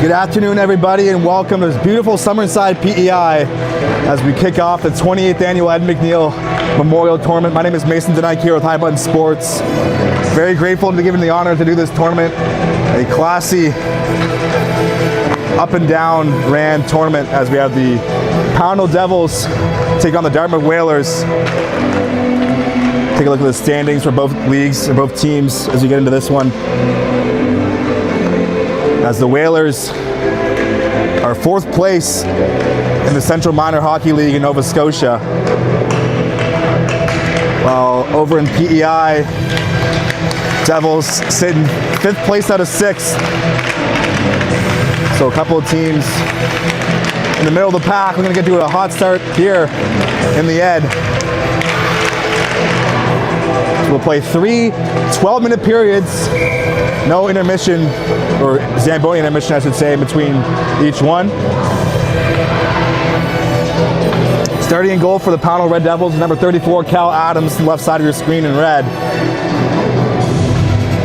Good afternoon, everybody, and welcome to this beautiful Summerside PEI as we kick off the 28th annual Ed McNeil Memorial Tournament. My name is Mason Denike here with High Button Sports. Very grateful to be given the honor to do this tournament. A classy up and down ran tournament as we have the Pownal Devils take on the Dartmouth Whalers. Take a look at the standings for both leagues, or both teams, as you get into this one. As the Whalers are fourth place in the Central Minor Hockey League in Nova Scotia, while over in PEI, Devils sit in fifth place out of sixth. So a couple of teams in the middle of the pack. We're going to get to a hot start here in the Ed. So we'll play three 12-minute periods. No intermission, or Zamboni intermission, I should say, in between each one. Starting in goal for the Pownal Red Devils is number 34, Cal Adams, left side of your screen in red.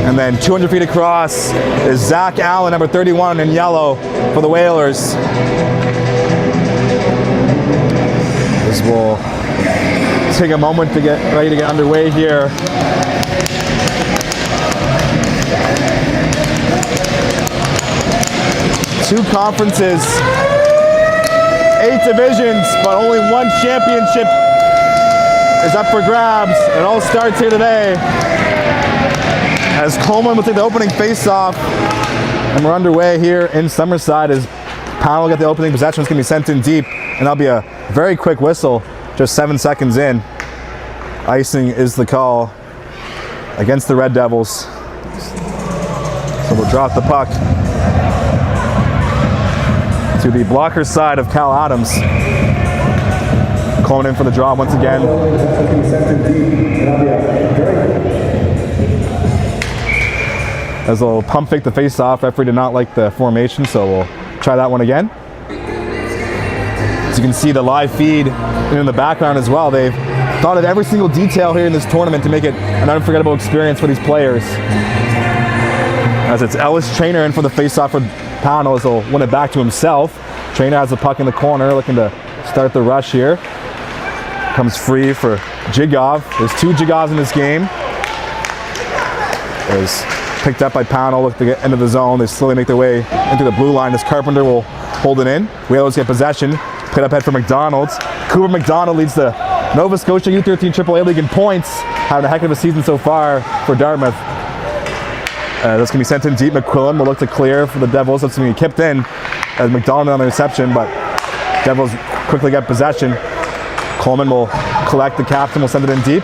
And then 200 feet across is Zach Allen, number 31, in yellow for the Whalers. This will take a moment to get ready to get underway here. Two conferences, 8 divisions, but only one championship is up for grabs. It all starts here today as Coleman will take the opening face-off, and we're underway here in Summerside as Pownal will get the opening possession. It's going to be sent in deep, and that'll be a very quick whistle, just 7 seconds in. Icing is the call against the Red Devils. So we'll drop the puck to the blocker side of Cal Adams. Coleman in for the draw once again. As they'll pump fake the face-off, referee did not like the formation, so we'll try that one again. As you can see the live feed in the background as well. They've thought of every single detail here in this tournament to make it an unforgettable experience for these players. As it's Ellis Trainer in for the face-off for Pownal, as he'll win it back to himself. Trainer has the puck in the corner, looking to start the rush here. Comes free for Jigov. There's 2 Jigovs in this game. Is picked up by Pownal, look to get into the zone. They slowly make their way into the blue line as Carpenter will hold it in. Whalers get possession. Put up head for McDonald's. Cooper McDonald leads the Nova Scotia U13 AAA League in points. Having a heck of a season so far for Dartmouth. That's going to be sent in deep. McQuillan will look to clear for the Devils. That's going to be kept in as McDonald on the reception, but Devils quickly get possession. Coleman will collect the captain, will send it in deep.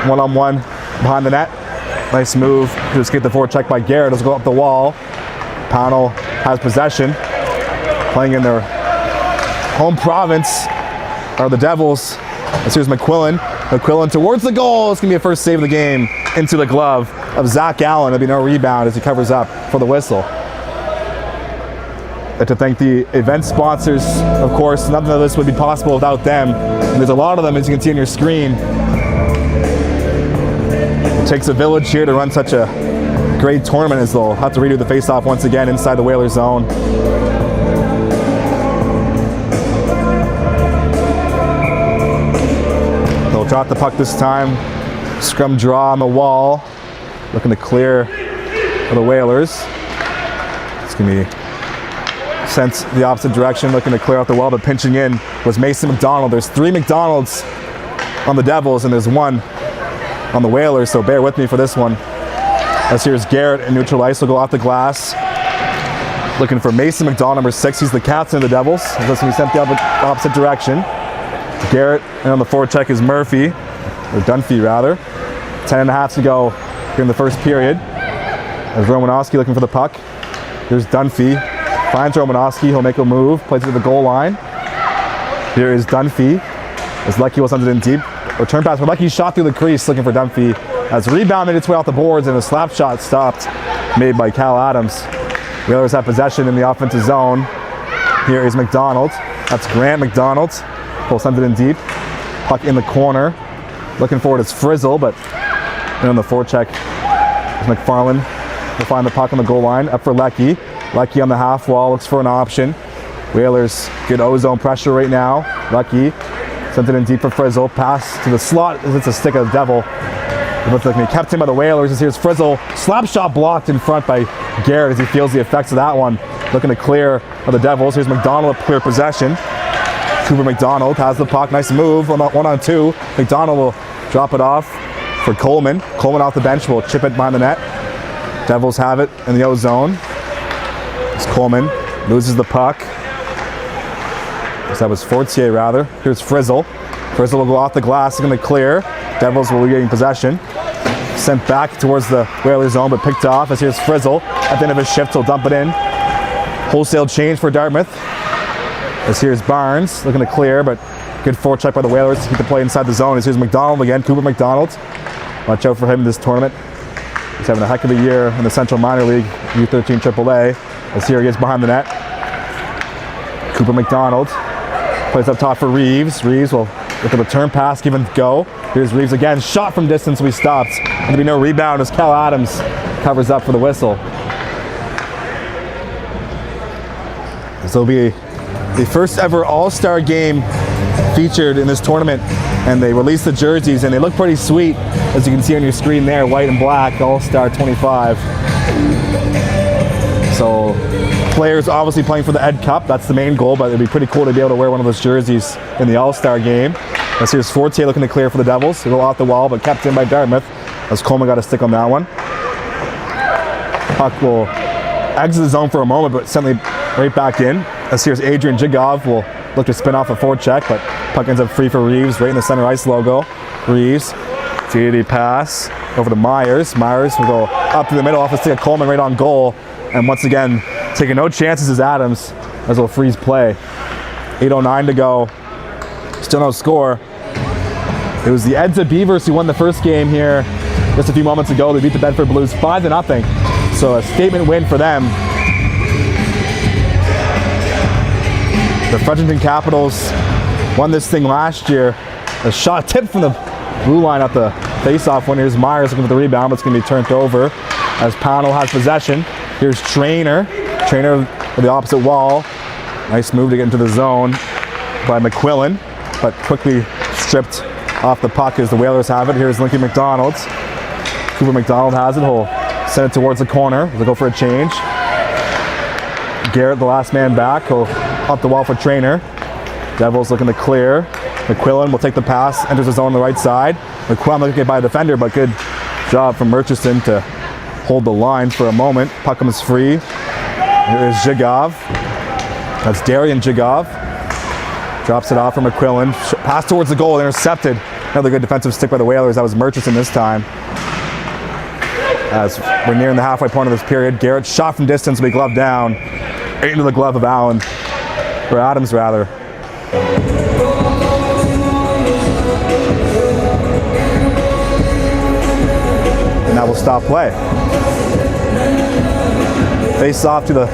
One-on-one behind the net. Nice move to escape the forward check by Garrett. Let's go up the wall. Pownal has possession. Playing in their home province are the Devils. As here's McQuillan. McQuillan towards the goal. It's going to be a first save of the game into the glove of Zach Allen. There'll be no rebound as he covers up for the whistle. I'd like to thank the event sponsors, of course. Nothing of this would be possible without them. And there's a lot of them, as you can see on your screen. It takes a village here to run such a great tournament, as they'll have to redo the face-off once again inside the Whalers zone. They'll drop the puck this time. Scrum draw on the wall. Looking to clear for the Whalers. It's going to be sent the opposite direction, looking to clear out the wall, but pinching in was Mason McDonald. There's 3 McDonalds on the Devils, and there's 1 on the Whalers, so bear with me for this one. As here's Garrett in neutral ice, will go off the glass. Looking for Mason McDonald, number 6. He's the captain of the Devils. This going to be sent the opposite direction. Garrett, and on the forward check is Murphy, or Dunphy rather. 10.5 to go here in the first period. As Romanowski looking for the puck. Here's Dunphy. Finds Romanowski, he'll make a move, plays it to the goal line. Here is Dunphy, as Leckie will send it in deep. Return pass for Leckie, shot through the crease, looking for Dunphy. As rebound made its way off the boards, and a slap shot stopped, made by Cal Adams. Whalers have possession in the offensive zone. Here is McDonald. That's Grant McDonald. He'll send it in deep. Puck in the corner. Looking forward is Frizzle, but on the forecheck is McFarland. Will find the puck on the goal line. Up for Leckie. Lucky on the half wall, looks for an option. Whalers, good O-zone pressure right now. Lucky, sent it in deep for Frizzle. Pass to the slot, it's a stick of the Devil. It looks like he kept him by the Whalers, as here's Frizzle. Slap shot blocked in front by Garrett as he feels the effects of that one. Looking to clear of the Devils. Here's McDonald, clear possession. Cooper McDonald has the puck, nice move, 1-on-2. McDonald will drop it off for Coleman. Coleman off the bench will chip it behind the net. Devils have it in the O-zone. As Coleman loses the puck. That was Fortier rather. Here's Frizzle. Frizzle will go off the glass, going to clear. Devils will regain possession. Sent back towards the Whalers zone, but picked off as here's Frizzle. At the end of his shift, he'll dump it in. Wholesale change for Dartmouth. As here's Barnes, looking to clear, but good forecheck by the Whalers to keep the play inside the zone. As here's McDonald again, Cooper McDonald. Watch out for him in this tournament. He's having a heck of a year in the Central Minor League, U13 AAA. As here he is behind the net. Cooper McDonald plays up top for Reeves. Reeves will with the return pass, give him go. Here's Reeves again, shot from distance, we stopped. There'll be no rebound as Cal Adams covers up for the whistle. This will be the first ever All-Star game featured in this tournament, and they released the jerseys and they look pretty sweet, as you can see on your screen there, white and black, All-Star 25. So players obviously playing for the Ed Cup, that's the main goal, but it'd be pretty cool to be able to wear one of those jerseys in the All-Star game. As here's Fortier looking to clear for the Devils. He'll go off the wall, but kept in by Dartmouth, as Coleman got a stick on that one. Puck will exit the zone for a moment, but suddenly right back in. As here's Adrian Jigov will look to spin off a forecheck, but puck ends up free for Reeves, right in the center ice logo. Reeves, TD pass over to Myers. Myers will go up to the middle off the stick of Coleman right on goal. And once again, taking no chances is Adams, as he'll freeze play. 8:09 to go. Still no score. It was the Edsa Beavers who won the first game here just a few moments ago. They beat the Bedford Blues 5-0. So a statement win for them. The Fredericton Capitals won this thing last year. A shot tipped from the blue line at the face-off one. Here's Myers looking for the rebound, but it's going to be turned over as Pownal has possession. Here's Trainer. Trainer to the opposite wall. Nice move to get into the zone by McQuillan, but quickly stripped off the puck as the Whalers have it. Here's Lincoln McDonald. Cooper McDonald has it. He'll send it towards the corner. They'll go for a change. Garrett, the last man back. He'll up the wall for Trainer. Devils looking to clear. McQuillan will take the pass, enters the zone on the right side. McQuillan looking to get by a defender, but good job from Murchison to hold the line for a moment. Puck comes free. Here is Jigov. That's Darian Jigov. Drops it off from McQuillan. Pass towards the goal, intercepted. Another good defensive stick by the Whalers. That was Murchison this time. As we're nearing the halfway point of this period, Garrett shot from distance will be gloved down. Right into the glove of Allen. Or Adams, rather. And that will stop play. Face off to the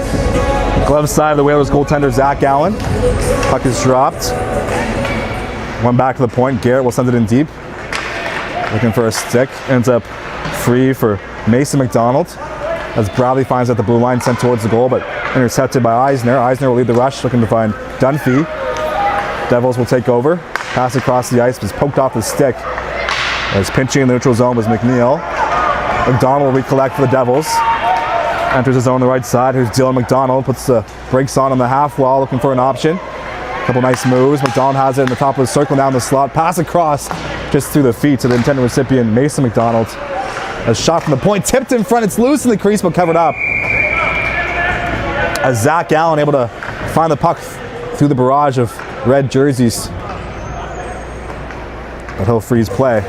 glove side of the Whalers goaltender, Zach Allen. Puck is dropped. One back to the point. Garrett will send it in deep. Looking for a stick. Ends up free for Mason McDonald. As Bradley finds at the blue line, sent towards the goal, but intercepted by Eisner. Eisner will lead the rush, looking to find Dunphy. Devils will take over. Pass across the ice was poked off the stick. As pinching in the neutral zone was McNeil. McDonald will recollect for the Devils. Enters the zone on the right side. Here's Dylan McDonald. Puts the brakes on the half wall, looking for an option. Couple nice moves. McDonald has it in the top of the circle, down the slot. Pass across just through the feet to the intended recipient, Mason McDonald. A shot from the point, tipped in front. It's loose in the crease, but covered up. As Zach Allen able to find the puck through the barrage of red jerseys. But he'll freeze play.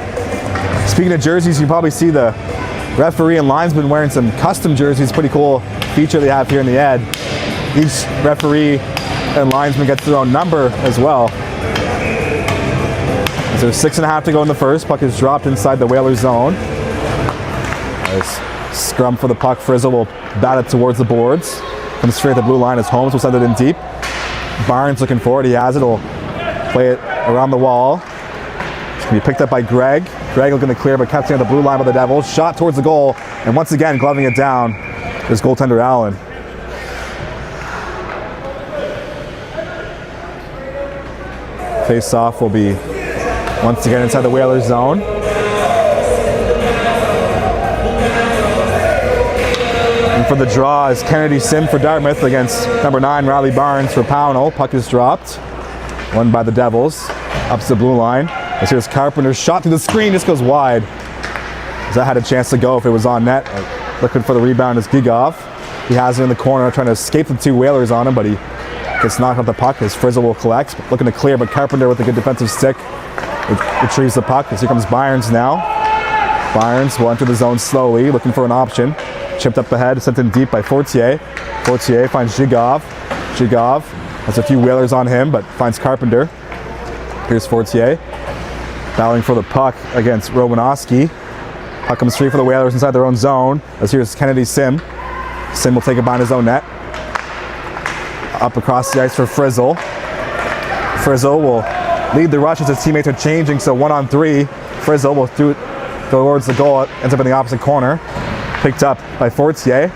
Speaking of jerseys, you probably see the referee and linesman wearing some custom jerseys. Pretty cool feature they have here in the Ed. Each referee and linesman gets their own number as well. So 6.5 to go in the first. Puck is dropped inside the Whalers zone. Nice scrum for the puck. Frizzle will bat it towards the boards. Comes straight at the blue line as Holmes will send it in deep. Barnes looking for it. He has it. He'll play it around the wall. It's going to be picked up by Greg. Greg looking to clear, but catching at the blue line by the Devils. Shot towards the goal, and once again gloving it down is goaltender Allen. Face-off will be once again inside the Whalers zone. And for the draw is Kennedy Sim for Dartmouth against number 9 Riley Barnes for Pownal. Puck is dropped. Won by the Devils. Up to the blue line. As here's Carpenter's shot through the screen, just goes wide. As that had a chance to go if it was on net. Looking for the rebound is Gigov. He has it in the corner, trying to escape the 2 Whalers on him, but he gets knocked off the puck as Frizzle will collect. Looking to clear, but Carpenter with a good defensive stick retrieves the puck. As here comes Byerns now. Byerns will enter the zone slowly, looking for an option. Chipped up ahead, sent in deep by Fortier. Fortier finds Gigov. Gigov has a few Whalers on him, but finds Carpenter. Here's Fortier. Battling for the puck against Romanowski. Puck comes free for the Whalers inside their own zone. As here's Kennedy Sim. Sim will take it behind his own net. Up across the ice for Frizzle. Frizzle will lead the rush as his teammates are changing, so 1-on-3. Frizzle will go towards the goal. It ends up in the opposite corner. Picked up by Fortier.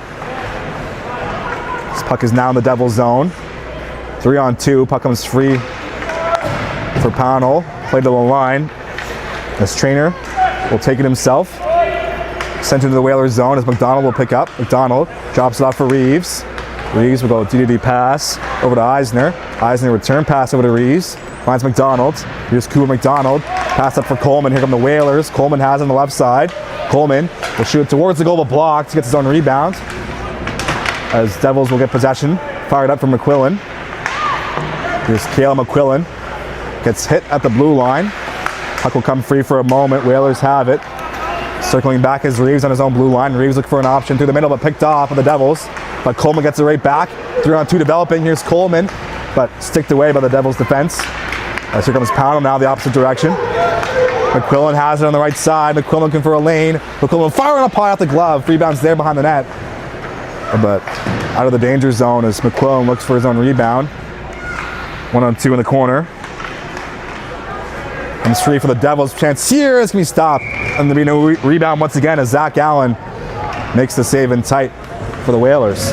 This puck is now in the Devils zone. 3-on-2. Puck comes free for Pownal. Played to the line. As Trainer will take it himself. Sent into the Whalers zone as McDonald will pick up. McDonald drops it off for Reeves. Reeves will go DDD pass over to Eisner. Eisner return pass over to Reeves. Finds McDonald. Here's Cooper McDonald. Pass up for Coleman. Here come the Whalers. Coleman has it on the left side. Coleman will shoot it towards the goal, but blocked. Gets his own rebound. As Devils will get possession. Fired up from McQuillan. Here's Cale McQuillan. Gets hit at the blue line. Puck will come free for a moment. Whalers have it. Circling back is Reeves on his own blue line. Reeves looking for an option through the middle, but picked off of the Devils. But Coleman gets it right back. 3-on-2 developing. Here's Coleman, but sticked away by the Devils' defense. As here comes Pownal now the opposite direction. McQuillan has it on the right side. McQuillan looking for a lane. McQuillan firing up high off the glove. Rebounds there behind the net. But out of the danger zone as McQuillan looks for his own rebound. 1-on-2 in the corner. Comes free for the Devils. Chance here is going to be stopped. And there'll be no rebound once again as Zach Allen makes the save in tight for the Whalers.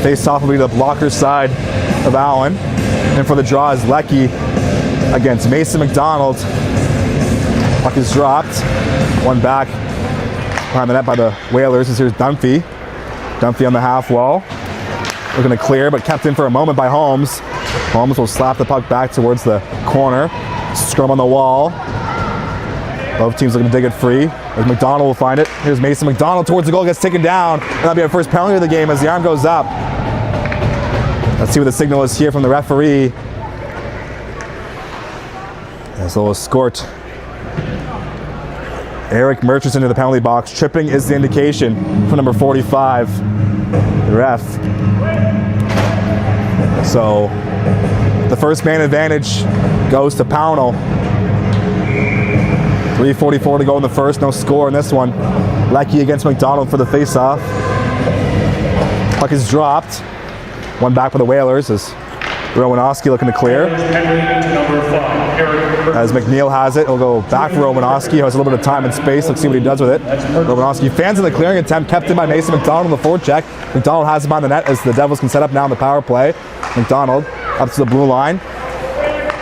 Face-off will be the blocker side of Allen. And for the draw is Leckie against Mason McDonald. Puck is dropped. One back behind the net by the Whalers. As here's Dunphy. Dunphy on the half wall. Looking to clear, but kept in for a moment by Holmes. Holmes will slap the puck back towards the corner. Scrum on the wall. Both teams looking to dig it free. As McDonald will find it. Here's Mason McDonald towards the goal, gets taken down. And that'll be our first penalty of the game as the arm goes up. Let's see what the signal is here from the referee. There's a little escort. Eric Murchison into the penalty box. Tripping is the indication for number 45, the ref. So the first man advantage goes to Pownal. 3:44 to go in the first, no score in this one. Leckie against McDonald for the face-off. Puck is dropped. One back for the Whalers as Romanowski looking to clear. As McNeil has it, he'll go back for Romanowski. He has a little bit of time and space. Let's see what he does with it. Romanowski fans in the clearing attempt, kept in by Mason McDonald on the forecheck. McDonald has him on the net as the Devils can set up now in the power play. McDonald up to the blue line.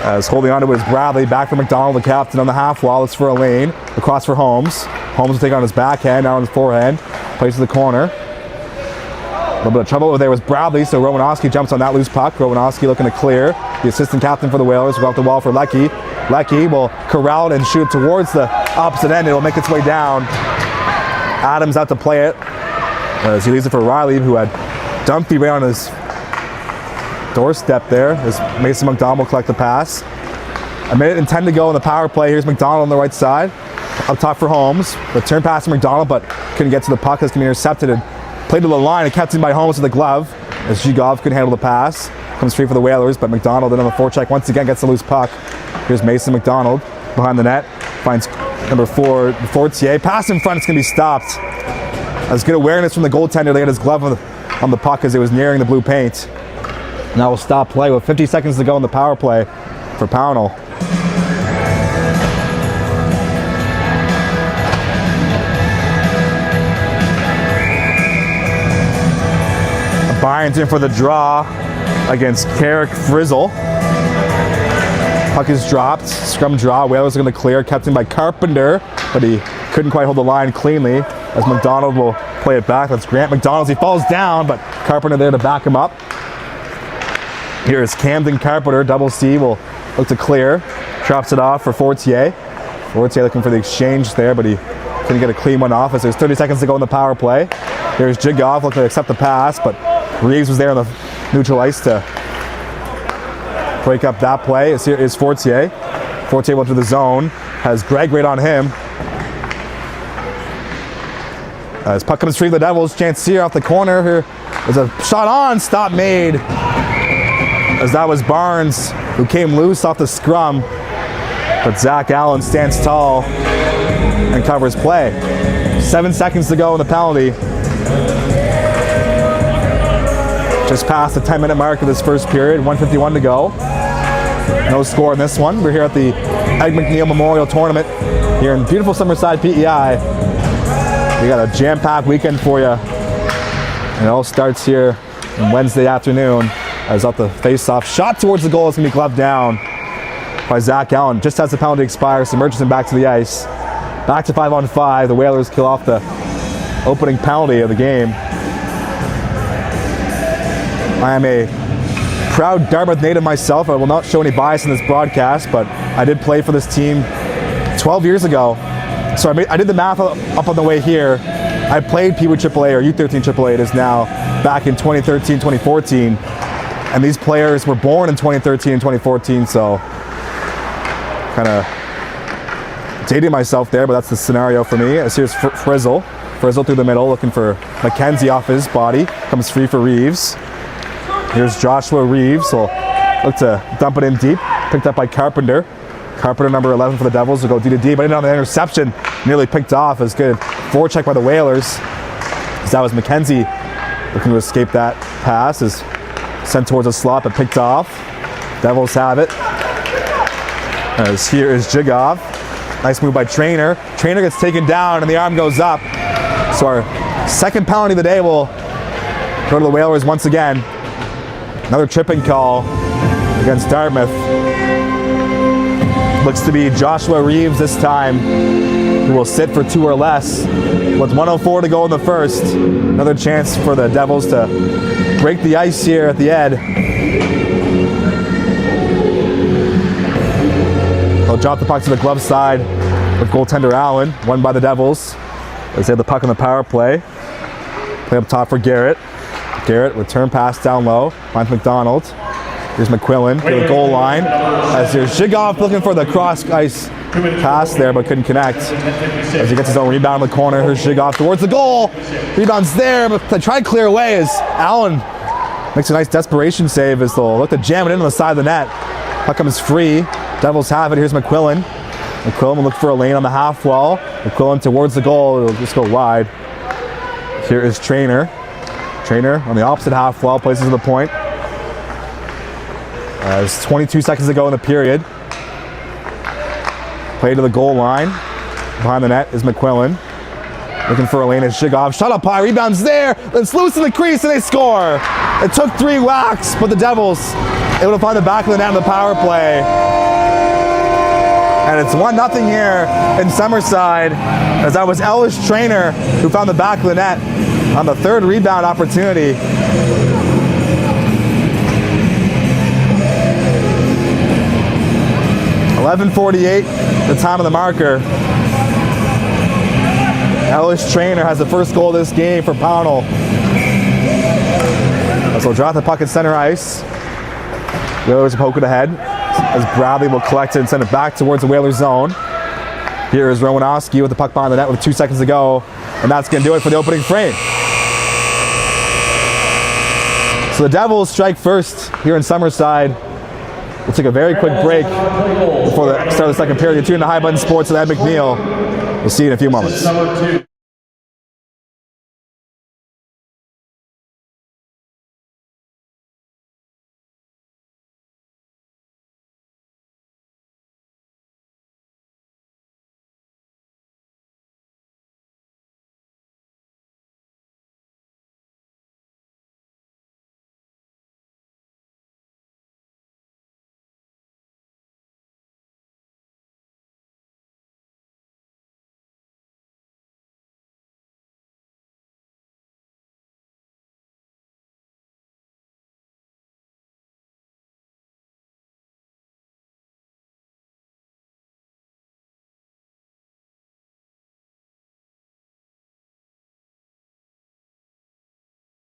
As holding on to it is Bradley. Back for McDonald, the captain on the half wall. It's for a lane. Across for Holmes. Holmes will take it on his backhand, now on his forehand. Plays to the corner. A little bit of trouble over there was Bradley, so Romanowski jumps on that loose puck. Romanowski looking to clear. The assistant captain for the Whalers will go up the wall for Leckie. Leckie will corral it and shoot towards the opposite end. It'll make its way down. Adams out to play it as he leaves it for Riley, who had Dunphy right on his doorstep there as Mason McDonald will collect the pass. 1:10 to go in the power play. Here's McDonald on the right side. Up top for Holmes. Return pass to McDonald, but couldn't get to the puck. Has been intercepted and played to the line and kept in by Holmes with the glove as Gigov could handle the pass. Comes free for the Whalers, but McDonald in on the forecheck once again gets the loose puck. Here's Mason McDonald behind the net. Finds number 4, Fortier. Pass in front, it's going to be stopped. As good awareness from the goaltender. They had his glove on the puck as it was nearing the blue paint. Now we'll stop play with 50 seconds to go in the power play for Pownal. Ryan's in for the draw against Carrick Frizzle. Puck is dropped. Scrum draw. Whalers are going to clear. Kept in by Carpenter, but he couldn't quite hold the line cleanly as McDonald will play it back. That's Grant McDonald. He falls down, but Carpenter there to back him up. Here is Camden Carpenter. Double C will look to clear. Drops it off for Fortier. Fortier looking for the exchange there, but he couldn't get a clean one off as there's 30 seconds to go in the power play. Here's Jigoff looking to accept the pass, but Reeves was there on the neutral ice to break up that play. Here is Fortier. Fortier went to the zone. Has Greg right on him. As puck comes free to the Devils. Chance here off the corner. Here is a shot on. Stop made. As that was Barnes who came loose off the scrum. But Zach Allen stands tall and covers play. 7 seconds to go in the penalty. Just past the 10-minute mark of this first period. 1:51 to go. No score in this one. We're here at the Ed McNeil Memorial Tournament here in beautiful Summerside, PEI. We got a jam-packed weekend for you. And it all starts here on Wednesday afternoon as out the face-off. Shot towards the goal is going to be gloved down by Zach Allen. Just as the penalty expires, submerges him back to the ice. Back to 5-on-5. The Whalers kill off the opening penalty of the game. I am a proud Dartmouth native myself. I will not show any bias in this broadcast, but I did play for this team 12 years ago. So I did the math up on the way here. I played Pee Wee AAA or U13 AAA it is now back in 2013, 2014. And these players were born in 2013 and 2014, so kind of dating myself there, but that's the scenario for me. As here's Frizzle. Frizzle through the middle, looking for McKenzie off his body. Comes free for Reeves. Here's Joshua Reeves. He'll look to dump it in deep. Picked up by Carpenter. Carpenter, number 11 for the Devils, will go D to D, but in on the interception. Nearly picked off. As good forecheck by the Whalers. As that was McKenzie looking to escape that pass. Is sent towards a slot, but picked off. Devils have it. As here is Jigoff. Nice move by Trainer. Trainer gets taken down and the arm goes up. So our second penalty of the day will go to the Whalers once again. Another tripping call against Dartmouth. Looks to be Joshua Reeves this time, who will sit for 2 or less. With 1:04 to go in the first. Another chance for the Devils to break the ice here at the Ed. They'll drop the puck to the glove side with goaltender Allen, won by the Devils. As they have the puck on the power play. Play up top for Garrett. Garrett, return pass down low. Finds McDonald. Here's McQuillan to the goal line. As there's Jigoff looking for the cross-ice pass there, but couldn't connect. As he gets his own rebound in the corner. Here's Jigoff towards the goal. Rebound's there, but they try to clear away as Allen makes a nice desperation save as they'll look to jam it in on the side of the net. Puck comes free. Devils have it. Here's McQuillan. McQuillan will look for a lane on the half wall. McQuillan towards the goal. It'll just go wide. Here is Trainer. Trainer on the opposite half wall, places to the point. There's 22 seconds to go in the period. Play to the goal line. Behind the net is McQuillan. Looking for a lane as Jigoff. Shot up high, rebounds there. Then loose in the crease and they score. It took 3 whacks, but the Devils able to find the back of the net on the power play. And it's 1-0 here in Summerside, as that was Ellis Trainer who found the back of the net on the 3rd rebound opportunity. .11:48, the time of the marker. Ellis Trainer has the first goal of this game for Pownal. So we'll drop the puck at center ice. Whalers poke it ahead as Bradley will collect it and send it back towards the Whalers zone. Here is Romanowski with the puck behind the net with 2 seconds to go, and that's going to do it for the opening frame. So the Devils strike first here in Summerside. We'll take a very quick break before the start of the second period. You're tuned to High Button Sports with Ed McNeil. We'll see you in a few moments.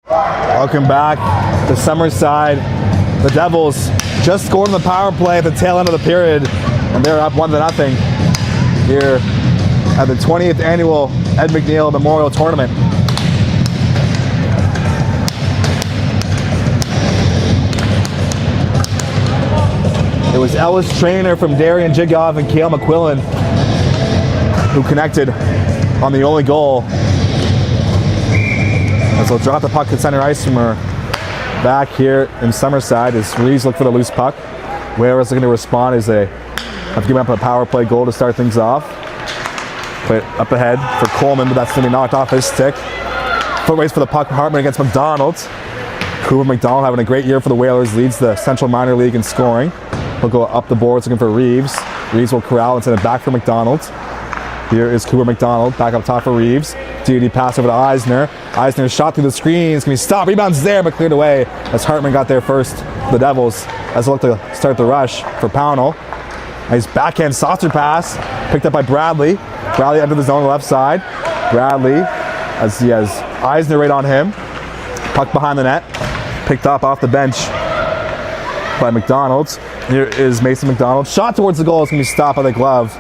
Welcome back to Summerside. The Devils just scored on the power play at the tail end of the period, and they're up 1-0 here at the 20th annual Ed McNeil Memorial Tournament. It was Ellis Traynor from Darian Jigoff and Cale McQuillan who connected on the only goal. As they'll drop the puck at center ice from her back here in Summerside as Reeves look for the loose puck. Whalers looking to respond as they have given up a power play goal to start things off. Put it up ahead for Coleman, but that's going to be knocked off his stick. Foot race for the puck, Hartman against McDonald. Cooper McDonald having a great year for the Whalers, leads the Central Minor League in scoring. He'll go up the boards looking for Reeves. Reeves will corral and send it back for McDonald. Here is Cooper McDonald, back up top for Reeves. DD pass over to Eisner. Eisner shot through the screen. It's going to be stopped. Rebounds there, but cleared away as Hartman got there first. The Devils, as they look to start the rush for Pownal. Nice backhand saucer pass, picked up by Bradley. Bradley under the zone on the left side. Bradley, as he has Eisner right on him. Puck behind the net. Picked up off the bench by McDonald. Here is Mason McDonald. Shot towards the goal. It's going to be stopped by the glove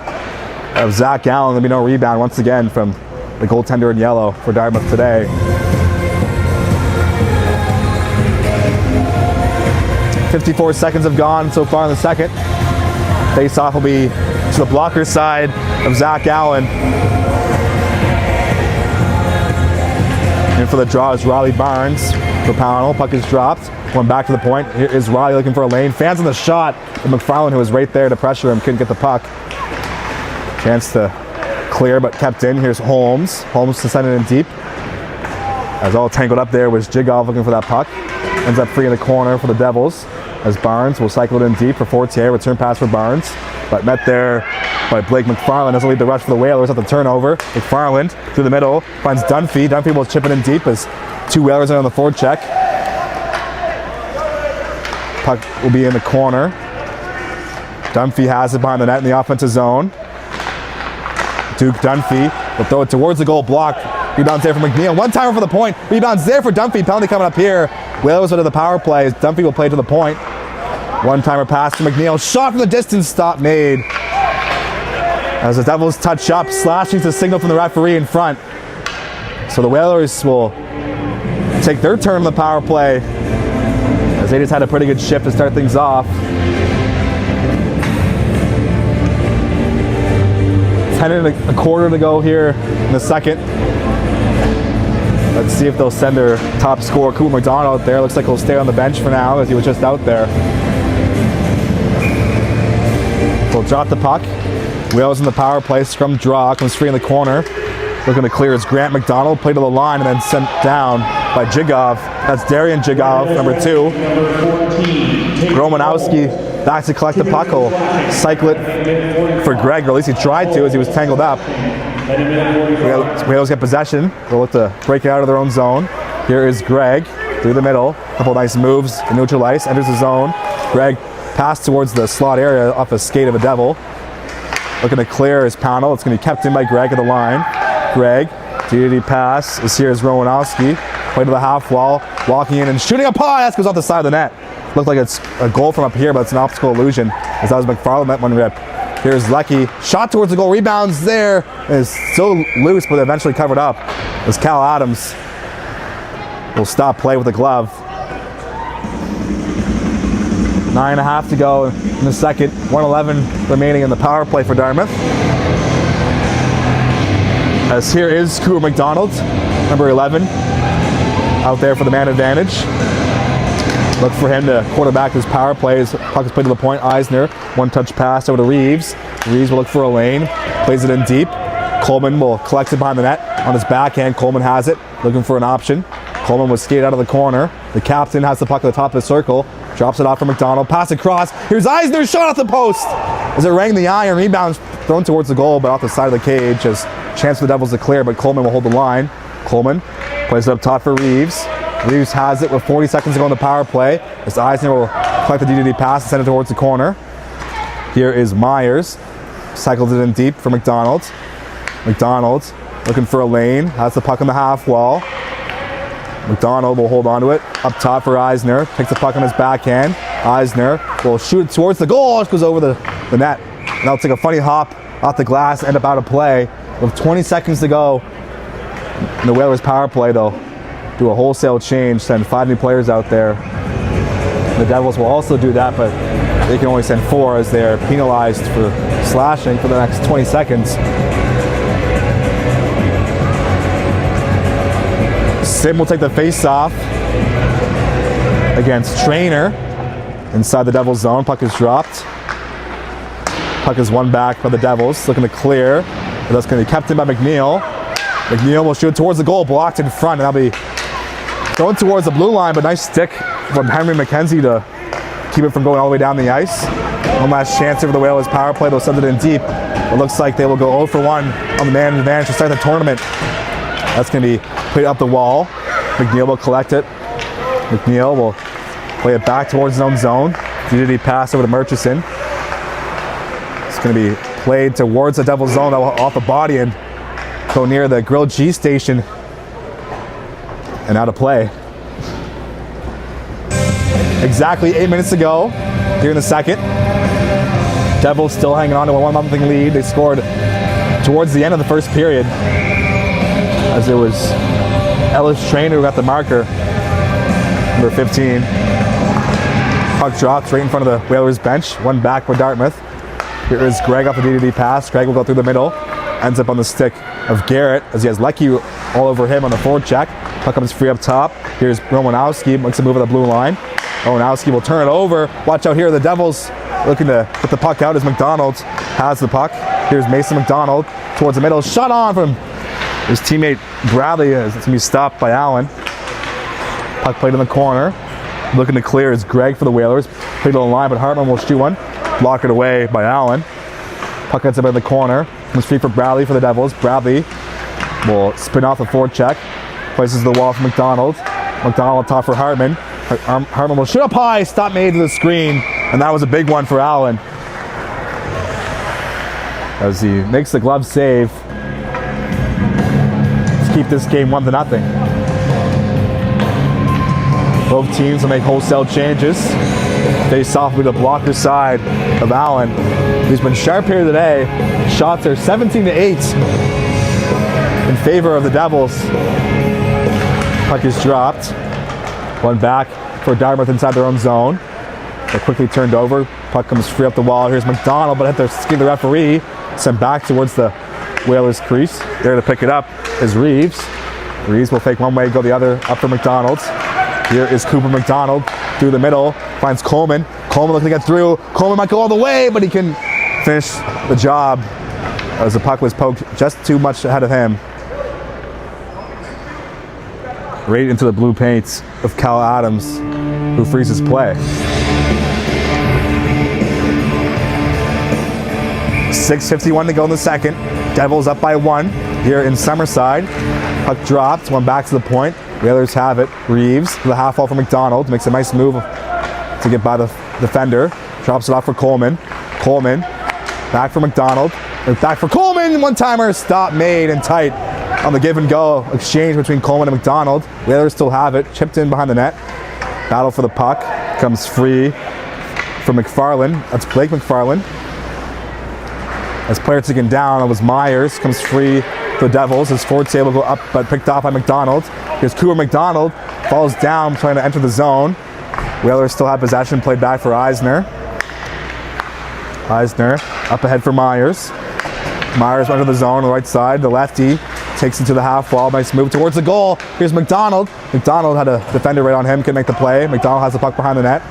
of Zach Allen. There'll be no rebound once again from the goaltender in yellow for Dartmouth today. .54 seconds have gone so far in the second. Face-off will be to the blocker side of Zach Allen. And for the draw is Riley Barnes for Pownal. Puck is dropped. Going back to the point. Here is Riley looking for a lane. Fans on the shot. And McFarland, who was right there to pressure him, couldn't get the puck. Chance to clear, but kept in. Here's Holmes. Holmes to send it in deep. As all tangled up there was Jigoff looking for that puck. Ends up free in the corner for the Devils. As Barnes will cycle it in deep for Fortier. Return pass for Barnes. But met there by Blake McFarland. Doesn't lead the rush for the Whalers at the turnover. McFarland through the middle. Finds Dunphy. Dunphy will chip it in deep as two Whalers are on the forward check. Puck will be in the corner. Dunphy has it behind the net in the offensive zone. Duke Dunphy will throw it towards the goal block. Rebounds there for McNeil. One timer for the point. Rebounds there for Dunphy. Penalty coming up here. Whalers into the power play. Dunphy will play to the point. One timer pass to McNeil. Shot from the distance. Stop made. As the Devils touch up, slashing to signal from the referee in front. So the Whalers will take their turn on the power play as they just had a pretty good shift to start things off. 10 and a quarter to go here in the second. Let's see if they'll send their top scorer, Cooper McDonald, out there. Looks like he'll stay on the bench for now as he was just out there. They'll drop the puck. Wales in the power play. Scrum draw. Comes free in the corner. Looking to clear is Grant McDonald. Play to the line and then sent down by Jigoff. That's Darian Jigoff, number 2. Romanowski back to collect the puck. He'll cycle it for Greg, or at least he tried to as he was tangled up. Wales get possession. They'll look to break it out of their own zone. Here is Greg through the middle. Couple nice moves to neutral ice. Enters the zone. Greg passed towards the slot area off a skate of a Devil. Looking to clear his Pownal. It's going to be kept in by Greg at the line. Greg, DD pass is here is Romanowski. Play to the half wall. Walking in and shooting up high. That goes off the side of the net. Looked like it's a goal from up here, but it's an optical illusion as that was McFarland met one rip. Here's Lecky. Shot towards the goal. Rebounds there. Is still loose, but eventually covered up as Cal Adams will stop play with the glove. 9.5 to go in the second. 1:11 remaining in the power play for Dartmouth. As here is Cooper McDonald, number 11, out there for the man advantage. Look for him to quarterback his power play. His puck is played to the point. Eisner, one-touch pass over to Reeves. Reeves will look for a lane, plays it in deep. Coleman will collect it behind the net on his backhand. Coleman has it, looking for an option. Coleman was skated out of the corner. The captain has the puck at the top of the circle, drops it off for McDonald. Pass across. Here's Eisner, shot off the post. As it rang the iron, rebounds thrown towards the goal, but off the side of the cage. As chance for the Devils to clear, but Coleman will hold the line. Coleman plays it up top for Reeves. Reeves has it with 40 seconds to go in the power play. As Eisner will collect the DDD pass and send it towards the corner. Here is Myers. Cycles it in deep for McDonald. McDonald looking for a lane. Has the puck on the half wall. McDonald will hold on to it. Up top for Eisner. Takes the puck on his backhand. Eisner will shoot it towards the goal. It goes over the net. And that'll take a funny hop off the glass, end up out of play. With 20 seconds to go in the Whalers power play, they'll do a wholesale change, send 5 new players out there. The Devils will also do that, but they can only send 4 as they're penalized for slashing for the next 20 seconds. Sim will take the face-off against Trainer inside the Devils zone. Puck is dropped. Puck is won back by the Devils, looking to clear. But that's going to be kept in by McNeil. McNeil will shoot towards the goal, blocked in front, and that'll be thrown towards the blue line, but nice stick from Henry McKenzie to keep it from going all the way down the ice. One last chance here for the Whalers power play. They'll send it in deep. It looks like they will go 0 for 1 on the man advantage to start the tournament. That's going to be played up the wall. McNeil will collect it. McNeil will play it back towards his own zone. DDD pass over to Murchison. It's going to be played towards the Devils zone off the body and go near the grilled cheese station and out of play. Exactly 8 minutes to go here in the second. Devils still hanging on to a 1-0 lead. They scored towards the end of the first period as it was Ellis Trainer who got the marker, number 15. Puck drops right in front of the Whalers bench. One back for Dartmouth. Here is Greg off the DDD pass. Greg will go through the middle. Ends up on the stick of Garrett as he has Leckie all over him on the forward check. Puck comes free up top. Here's Romanowski. Makes a move at the blue line. Romanowski will turn it over. Watch out here. The Devils looking to put the puck out as McDonald has the puck. Here's Mason McDonald towards the middle. Shot on from his teammate Bradley. It's going to be stopped by Allen. Puck played in the corner. Looking to clear is Greg for the Whalers. Played on the line, but Hartman will shoot one. Block it away by Allen. Puck ends up in the corner. Comes free for Bradley for the Devils. Bradley will spin off the forward check. Places the wall for McDonald. McDonald top for Hartman. Hartman will shoot up high. Stop made to the screen. And that was a big one for Allen. As he makes the glove save. Let's keep this game 1-0. Both teams will make wholesale changes. Face off with the blocker side of Allen. He's been sharp here today. Shots are 17-8 in favor of the Devils. Puck is dropped. One back for Dartmouth inside their own zone. They're quickly turned over. Puck comes free up the wall. Here's McDonald, but at the skin of the referee. Sent back towards the Whalers crease. There to pick it up is Reeves. Reeves will take one way, go the other, up for McDonald. Here is Cooper McDonald through the middle. Finds Coleman. Coleman looking to get through. Coleman might go all the way, but he can finish the job as the puck was poked just too much ahead of him. Right into the blue paints of Cal Adams, who freezes play. 6:51 to go in the second. Devils up by 1 here in Summerside. Puck dropped, one back to the point. Whalers have it. Reeves to the half wall for McDonald. Makes a nice move to get by the defender. Drops it off for Coleman. Coleman back for McDonald. And back for Coleman. One-timer. Stop made and tight on the give and go exchange between Coleman and McDonald. Whalers still have it. Chipped in behind the net. Battle for the puck. Comes free for McFarland. That's Blake McFarland. As player taken down, it was Myers. Comes free for the Devils. His forward save will go up, but picked off by McDonald. Here's Cooper McDonald. Falls down, trying to enter the zone. Whalers still have possession. Played back for Eisner. Eisner up ahead for Myers. Myers went to the zone on the right side. The lefty takes it to the half wall. Nice move towards the goal. Here's McDonald. McDonald had a defender right on him. Couldn't make the play. McDonald has the puck behind the net.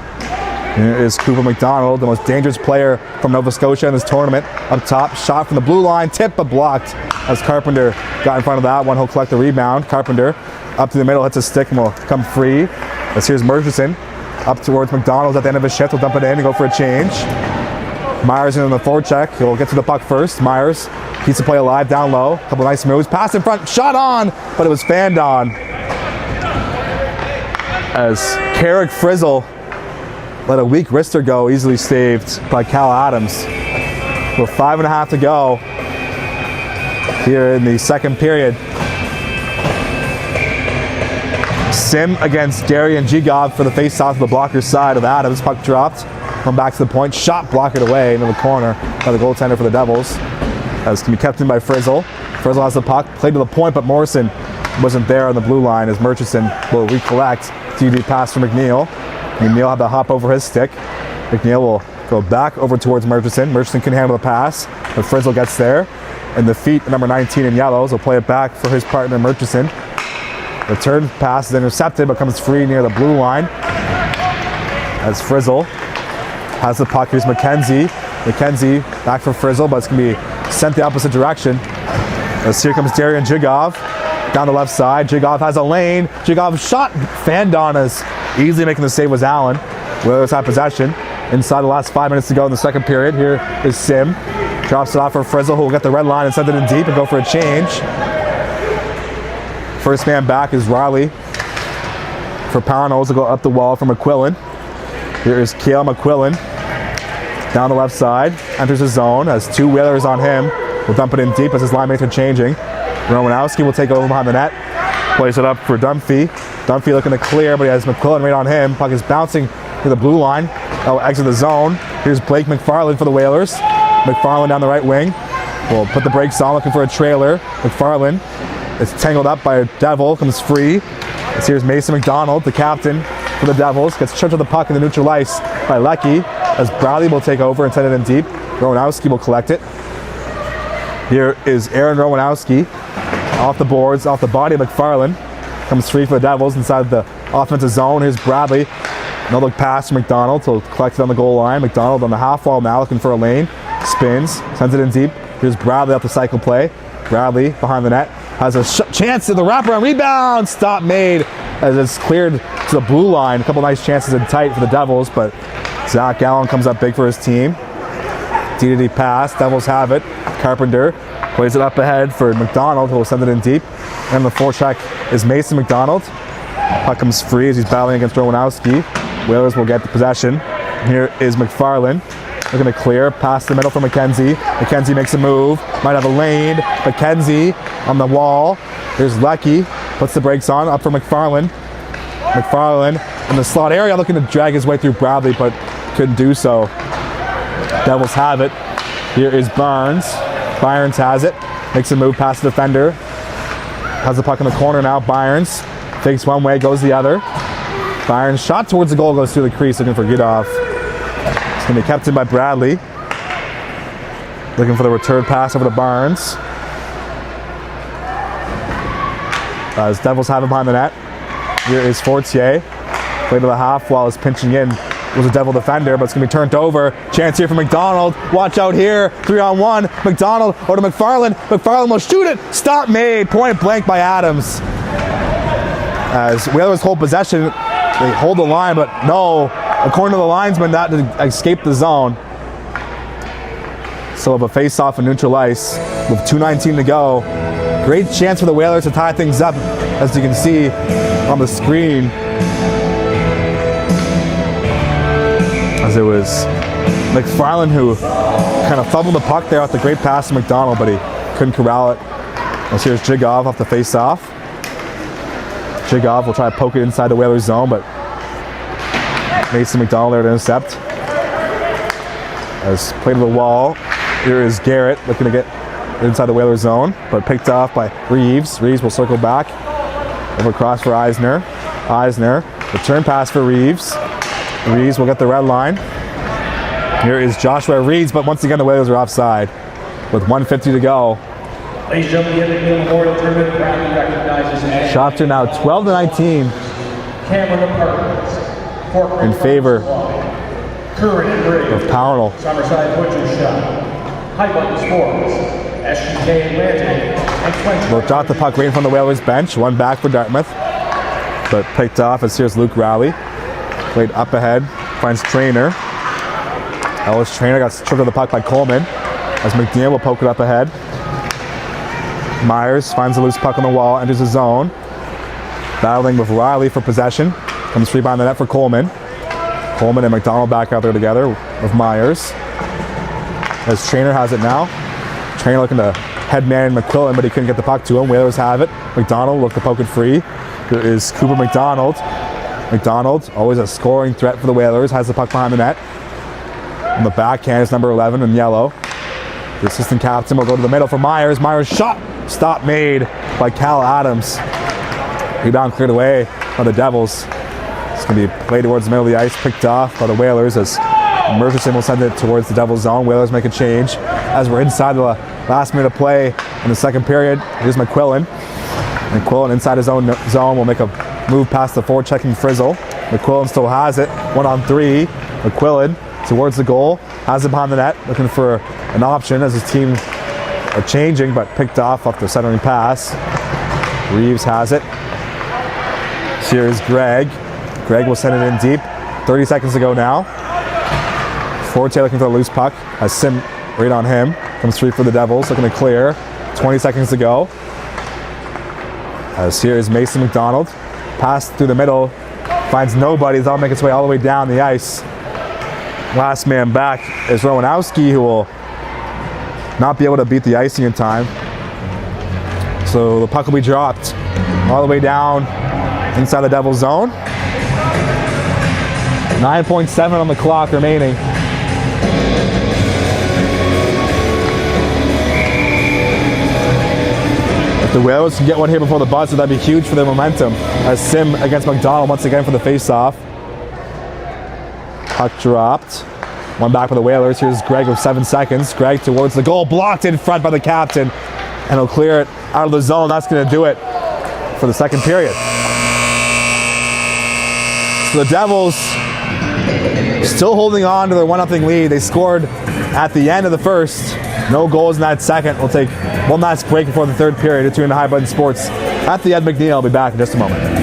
Here is Cooper McDonald, the most dangerous player from Nova Scotia in this tournament. Up top, shot from the blue line, tip but blocked as Carpenter got in front of that one. He'll collect the rebound. Carpenter up to the middle, hits a stick and will come free. As here's Murchison up towards McDonald's at the end of his shift. He'll dump it in and go for a change. Myers in on the forward check. He'll get to the puck first. Myers keeps the play alive down low. A couple nice moves. Pass in front, shot on, but it was fanned on. As Carrick Frizzle let a weak wrister go, easily saved by Cal Adams. With 5.5 to go here in the second period. Sim against Darian Jigov for the face-off to the blocker side of Adams. Puck dropped. Come back to the point. Shot blocked away into the corner by the goaltender for the Devils. As can be kept in by Frizzle. Frizzle has the puck. Played to the point, but Morrison wasn't there on the blue line as Murchison will recollect. TD pass for McNeil. McNeil had to hop over his stick. McNeil will go back over towards Murchison. Murchison can handle the pass, but Frizzle gets there. And the feet, number 19 in yellows, will play it back for his partner Murchison. Return pass is intercepted, but comes free near the blue line. As Frizzle has the puck. Here's McKenzie. McKenzie back for Frizzle, but it's going to be sent the opposite direction. As here comes Darian Jigov down the left side. Jigov has a lane. Jigov shot fanned on as easily making the save was Allen. Whalers have possession. Inside the last 5 minutes to go in the second period. Here is Sim. Drops it off for Frizzle, who will get the red line and send it in deep and go for a change. First man back is Riley. For Pownal to go up the wall from McQuillan. Here is Cale McQuillan. Down the left side. Enters the zone. Has two Whalers on him. Will dump it in deep as his line mates are changing. Romanowski will take over behind the net. Plays it up for Dunphy. Dunphy looking to clear, but he has McQuillan right on him. Puck is bouncing to the blue line. That will exit the zone. Here's Blake McFarland for the Whalers. McFarland down the right wing. Will put the brakes on, looking for a trailer. McFarland is tangled up by a Devil, comes free. As here's Mason McDonald, the captain for the Devils. Gets tripped to the puck in the neutral ice by Leckie. As Bradley will take over and send it in deep. Rowanowski will collect it. Here is Aaron Rowanowski. Off the boards, off the body of McFarland. Comes free for the Devils inside the offensive zone. Here's Bradley. No look pass to McDonald. He'll collect it on the goal line. McDonald on the half wall now looking for a lane. Spins, sends it in deep. Here's Bradley up the cycle play. Bradley behind the net. Has a chance to the wraparound rebound. Stop made as it's cleared to the blue line. A couple nice chances in tight for the Devils, but Zach Allen comes up big for his team. D-to-D pass. Devils have it. Carpenter plays it up ahead for McDonald, who will send it in deep. And the forecheck is Mason McDonald. Puck comes free as he's battling against Rowanowski. Whalers will get the possession. Here is McFarland. Looking to clear. Pass the middle for McKenzie. McKenzie makes a move. Might have a lane. McKenzie on the wall. Here's Leckie. Puts the brakes on. Up for McFarland. McFarland in the slot area looking to drag his way through Bradley, but couldn't do so. Devils have it. Here is Barnes. Byron has it. Makes a move past the defender. Has the puck in the corner now. Byron fakes one way, goes the other. Byron shot towards the goal, goes through the crease, looking for Gudoff. It's going to be kept in by Bradley. Looking for the return pass over to Barnes. As Devils have him behind the net. Here is Fortier. Play to the half wall is pinching in. Was a Devil defender, but it's going to be turned over. Chance here for McDonald. Watch out here. 3-on-1. McDonald over to McFarland. McFarland will shoot it. Stop made. Point blank by Adams. As Whalers hold possession, they hold the line, but no. According to the linesman, that to escape the zone. Still have a face-off in neutral ice with 2:19 to go. Great chance for the Whalers to tie things up, as you can see on the screen. As it was McFarland who kind of fumbled the puck there off the great pass to McDonald, but he couldn't corral it. As here's Jigov off the face-off. Jigov will try to poke it inside the Whalers zone, but Mason McDonald there to intercept. As played to the wall, here is Garrett looking to get inside the Whalers zone, but picked off by Reeves. Reeves will circle back. Over across for Eisner. Eisner, return pass for Reeves. Reeves will get the red line. Here is Joshua Reeves, but once again the Whalers are offside with 1:50 to go. Ladies and gentlemen, the McNeil Memorial Tournament proudly recognizes Shots are now 12-19 in favor of Pownal. Summerside Butcher Shop, High Button Sports, SGK Atlantic, and 20. They'll drop the puck right in front of the Whalers bench. One back for Dartmouth, but picked off as here's Luke Rowley. Played up ahead, finds Trainer. Ellis Trainer got tripped on the puck by Coleman. As McNeil will poke it up ahead. Myers finds a loose puck on the wall, enters the zone. Battling with Riley for possession. Comes free behind the net for Coleman. Coleman and McDonald back out there together with Myers. As Trainer has it now. Trainer looking to head man McQuillan, but he couldn't get the puck to him. Whalers have it. McDonald looked to poke it free. Here is Cooper McDonald. McDonald, always a scoring threat for the Whalers, has the puck behind the net. On the backhand is number 11 in yellow. The assistant captain will go to the middle for Myers. Myers shot. Stop made by Cal Adams. Rebound cleared away by the Devils. It's going to be played towards the middle of the ice, picked off by the Whalers as Murchison will send it towards the Devils zone. Whalers make a change as we're inside the last minute of play in the second period. Here's McQuillan. McQuillan inside his own zone will make a move past the forechecking Frizzle. McQuillan still has it. 1-on-3. McQuillan towards the goal. Has it behind the net. Looking for an option as his team are changing, but picked off the centering pass. Reeves has it. Here's Greg. Greg will send it in deep. 30 seconds to go now. Forte looking for the loose puck. Has Sim right on him. Comes free for the Devils. Looking to clear. 20 seconds to go. As here's Mason McDonald. Pass through the middle. Finds nobody. That'll make its way all the way down the ice. Last man back is Rowanowski, who will not be able to beat the icing in time. So the puck will be dropped all the way down inside the Devils zone. 9.7 on the clock remaining. If the Whalers can get one here before the buzzer, that'd be huge for their momentum. As Sim against McDonald once again for the face-off. Puck dropped. One back for the Whalers. Here's Greg with 7 seconds. Greg towards the goal, blocked in front by the captain. And he'll clear it out of the zone. That's going to do it for the second period. So the Devils still holding on to their 1-0 lead. They scored at the end of the first. No goals in that second. We'll take one last break before the third period. You're tuned to High Button Sports at the Ed McNeil. I'll be back in just a moment.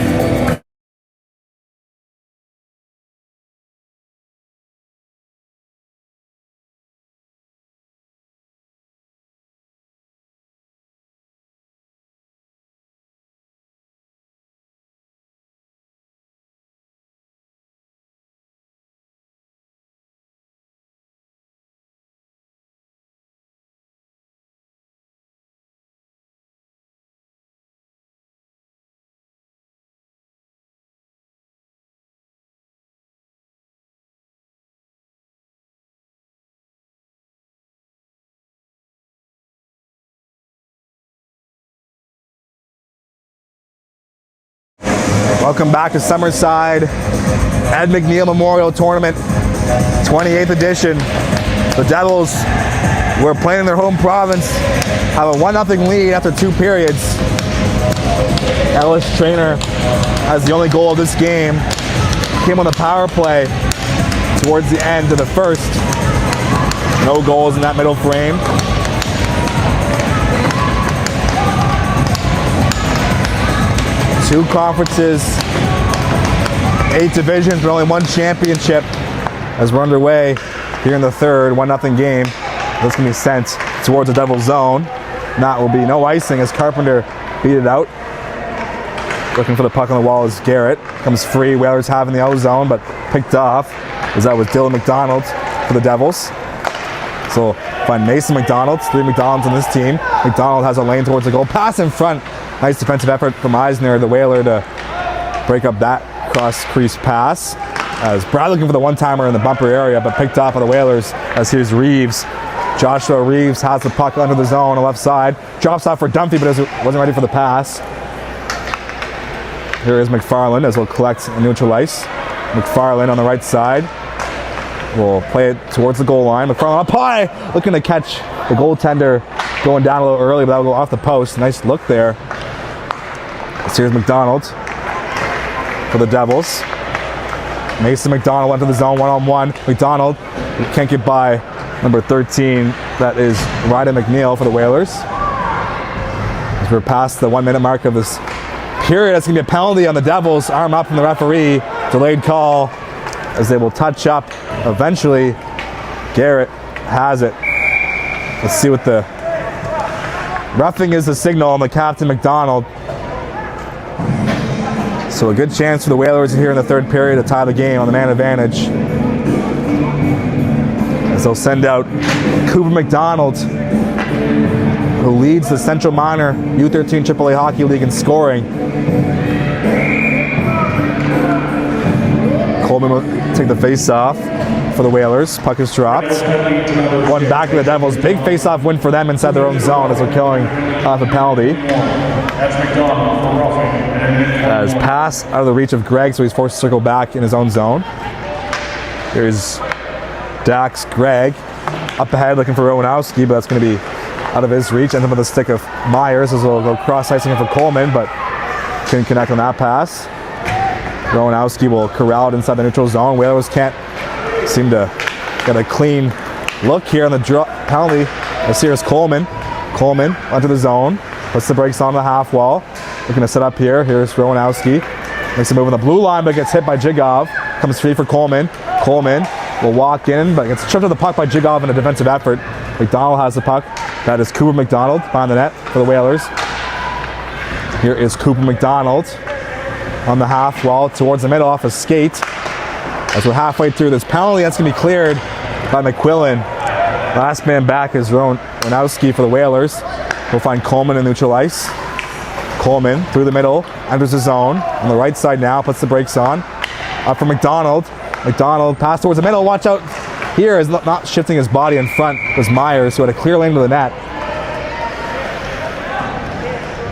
Welcome back to Summerside Ed McNeil Memorial Tournament, 28th edition. The Devils were playing in their home province, have a 1-0 lead after 2 periods. Ellis Traynor has the only goal of this game. Came on the power play towards the end of the first. No goals in that middle frame. Two conferences, 8 divisions, but only 1 championship as we're underway here in the third 1-0 game. This can be sent towards the Devils zone. That will be no icing as Carpenter beat it out. Looking for the puck on the wall is Garrett. Comes free. Whalers have in the O zone, but picked off as that was Dylan McDonald for the Devils. So find Mason McDonald, 3 McDonalds on this team. McDonald has a lane towards the goal. Pass in front. Nice defensive effort from Eisner, the Whaler, to break up that cross-crease pass. As Brad looking for the one-timer in the bumper area, but picked off by the Whalers as here's Reeves. Joshua Reeves has the puck under the zone on the left side. Drops off for Dunphy, but wasn't ready for the pass. Here is McFarland as we'll collect and neutral ice. McFarland on the right side. We'll play it towards the goal line. McFarland up high, looking to catch the goaltender going down a little early, but that'll go off the post. Nice look there. Here's McDonald for the Devils. Mason McDonald went to the zone 1-on-1. McDonald can't get by number 13. That is Ryden McNeil for the Whalers. As we're past the 1 minute mark of this period, that's going to be a penalty on the Devils. Arm up from the referee. Delayed call as they will touch up. Eventually, Garrett has it. Let's see what the roughing is. The signal on the captain McDonald. So a good chance for the Whalers here in the third period to tie the game on the man advantage. As they'll send out Cooper McDonald. who leads the Central Minor U13 AAA Hockey League in scoring. Coleman will take the face-off for the Whalers. Puck is dropped. One back to the Devils. Big face-off win for them inside their own zone as they're killing off a penalty. As pass out of the reach of Greg, so he's forced to circle back in his own zone. Here's Dax Greg up ahead looking for Rowanowski, but that's going to be out of his reach. Ends up with the stick of Myers as we'll go cross-icing it for Coleman, but couldn't connect on that pass. Rowanowski will corral it inside the neutral zone. Whalers can't seem to get a clean look here on the penalty. As here's Coleman. Coleman onto the zone. Puts the brakes on the half wall. Looking to set up here. Here's Rowanowski. Makes a move on the blue line, but gets hit by Jigov. Comes free for Coleman. Coleman will walk in, but gets tripped to the puck by Jigov in a defensive effort. McDonald has the puck. That is Cooper McDonald behind the net for the Whalers. Here is Cooper McDonald on the half wall towards the middle off a skate. As we're halfway through this penalty, that's going to be cleared by McQuillan. Last man back is Rowanowski for the Whalers. We'll find Coleman in neutral ice. Coleman through the middle, enters the zone. On the right side now, puts the brakes on. Up for McDonald. McDonald pass towards the middle. Watch out here is not shifting his body in front was Myers, who had a clear lane to the net.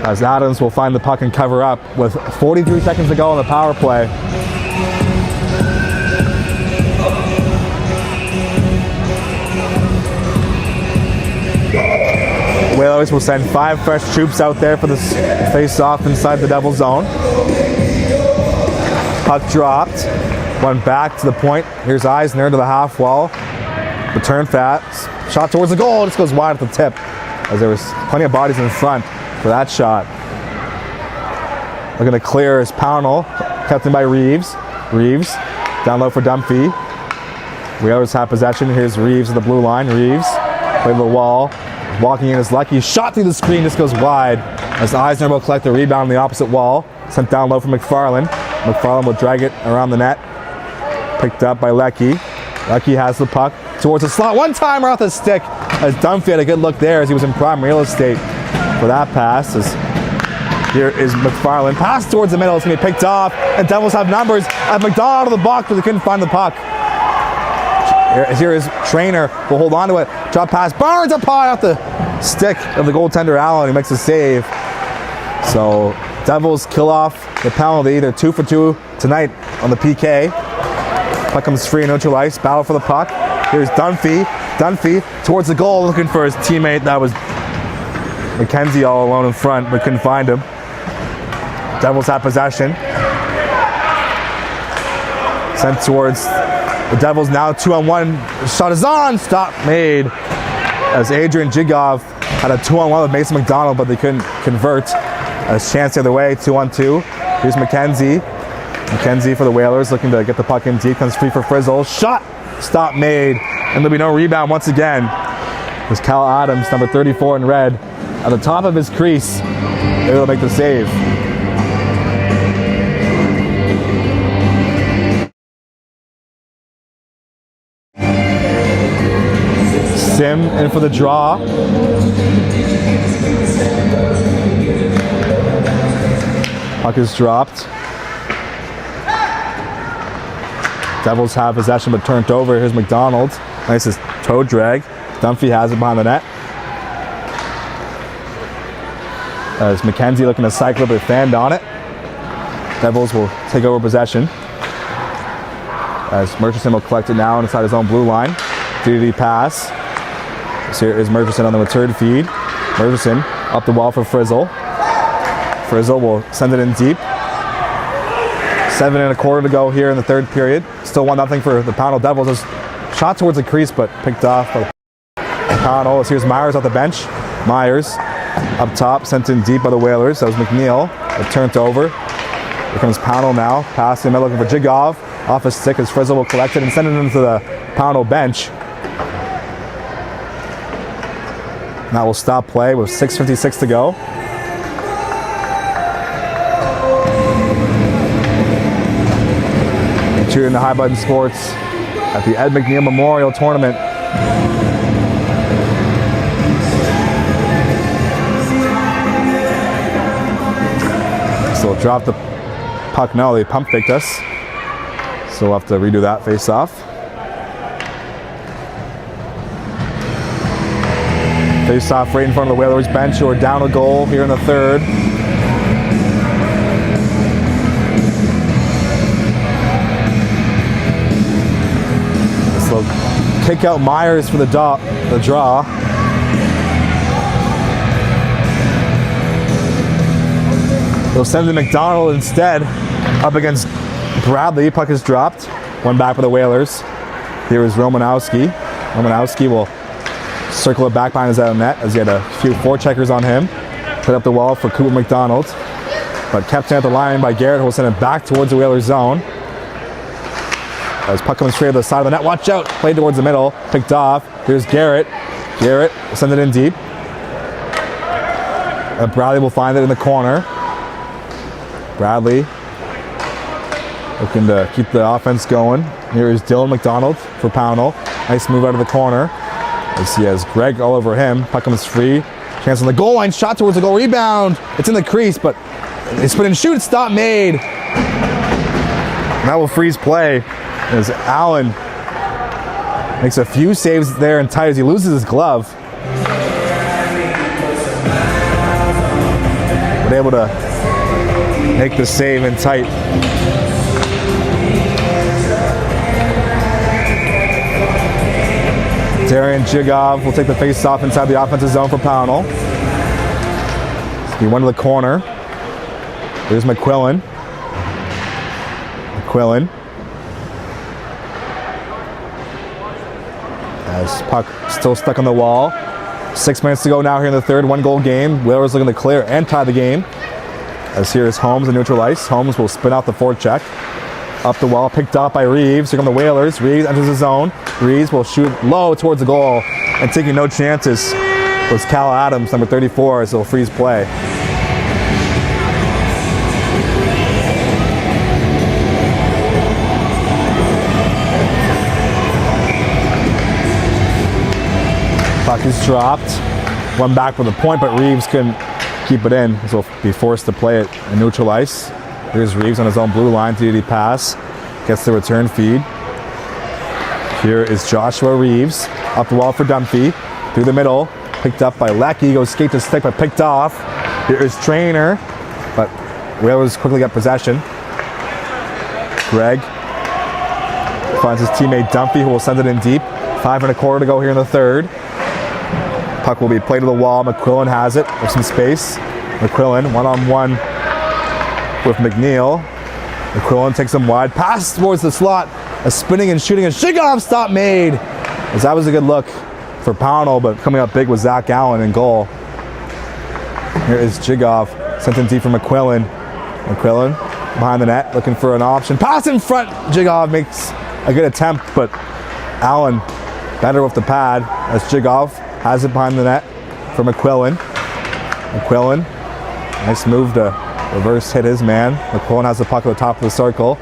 As Adams will find the puck and cover up with 43 seconds to go on the power play. Whalers will send 5 fresh troops out there for this face-off inside the Devil zone. Puck dropped, went back to the point. Here's Eisner to the half wall. Return fast, shot towards the goal. Just goes wide at the tip, as there was plenty of bodies in front for that shot. Looking to clear is Pownal, kept in by Reeves. Reeves down low for Dunphy. Whalers have possession. Here's Reeves at the blue line. Reeves play the wall. Walking in is Lucky. Shot through the screen, just goes wide. As Eisner will collect the rebound on the opposite wall. Sent down low for McFarland. McFarland will drag it around the net. Picked up by Leckie. Leckie has the puck towards the slot. One-timer off the stick as Dunphy had a good look there as he was in prime real estate for that pass. As here is McFarland. Pass towards the middle. It's going to be picked off. And Devils have numbers at McDonald to the box, but they couldn't find the puck. Here is Trainer. Will hold on to it. Drop pass. Barnes up high off the stick of the goaltender Allen. He makes a save. So Devils kill off the penalty. They're 2 for 2 tonight on the PK. Puck comes free in neutral ice. Battle for the puck. Here's Dunphy. Dunphy towards the goal, looking for his teammate. That was McKenzie all alone in front, but couldn't find him. Devils have possession. Sent towards the Devils now 2-on-1. Shot is on. Stop made. As Adrian Jigov had a 2-on-1 with Mason McDonald, but they couldn't convert. A chance the other way, 2-on-2. Here's McKenzie. McKenzie for the Whalers, looking to get the puck in deep. Comes free for Frizzle. Shot. Stop made. And there'll be no rebound once again. There's Cal Adams, number 34 in red, at the top of his crease, able to make the save. Sim in for the draw. Puck is dropped. Devils have possession but turned over. Here's McDonald. Nice toe drag. Dunphy has it behind the net. As McKenzie looking to cycle it but fanned on it. Devils will take over possession. As Murchison will collect it now inside his own blue line. DD pass. So here is Murchison on the return feed. Murchison up the wall for Frizzle. Frizzle will send it in deep. 7 1/4 to go here in the third period. Still 1-0 for the Pownal Devils. Just shot towards the crease, but picked off by Pownal. As here's Myers off the bench. Myers up top, sent in deep by the Whalers. That was McNeil. It turned over. Here comes Pownal now. Passing in the middle, looking for Jigov. Off his stick as Frizzle will collect it and send it into the Pownal bench. That will stop play with 6:56 to go. Cheering the High Button Sports at the Ed McNeil Memorial Tournament. So drop the puck. No, they pump faked us. So we'll have to redo that face off. Face off right in front of the Whalers bench, who are down a goal here in the third. So kick out Myers for the draw. They'll send to McDonald instead, up against Bradley. Puck is dropped. One back for the Whalers. Here is Romanowski. Romanowski will circle it back behind his out net as he had a few forecheckers on him. Put up the wall for Cooper McDonald, but kept at the line by Garrett, who will send it back towards the Whalers zone. As puck comes straight to the side of the net. Watch out! Played towards the middle. Picked off. Here's Garrett. Garrett will send it in deep. Bradley will find it in the corner. Bradley looking to keep the offense going. Here is Dylan McDonald for Pownal. Nice move out of the corner. As he has Greg all over him. Puck comes free. Chance on the goal line. Shot towards the goal. Rebound. It's in the crease, but they spin and shoot. Stop made. And that will freeze play as Allen makes a few saves there and tight as he loses his glove. But able to make the save in tight. Darian Jigov will take the face off inside the offensive zone for Pownal. He went to the corner. There's McQuillan. McQuillan. As puck still stuck on the wall. 6 minutes to go now here in the third. 1-goal game. Whalers looking to clear and tie the game. As here is Holmes in neutral ice. Holmes will spin out the forecheck. Up the wall, picked off by Reeves. Here come the Whalers. Reeves enters the zone. Reeves will shoot low towards the goal. And taking no chances was Cal Adams, number 34, as he'll freeze play. Puck is dropped. One back for the point, but Reeves couldn't keep it in, so he'll be forced to play it in neutral ice. Here's Reeves on his own blue line. TD pass. Gets the return feed. Here is Joshua Reeves. Up the wall for Dunphy. Through the middle. Picked up by Lecky. Goes skate to stick, but picked off. Here is Trainer. But Whalers quickly got possession. Greg finds his teammate Dunphy, who will send it in deep. 5 1/4 to go here in the third. Puck will be played to the wall. McQuillan has it with some space. McQuillan one-on-one with McNeil. McQuillan takes him wide. Pass towards the slot. A spinning and shooting and Shigov stop made. As that was a good look for Pownal, but coming up big was Zach Allen in goal. Here is Jigov. Sent in deep for McQuillan. McQuillan behind the net looking for an option. Pass in front. Jigov makes a good attempt, but Allen better with the pad as Jigov has it behind the net for McQuillan. McQuillan, nice move to reverse hit his man. McQuillan has the puck at the top of the circle.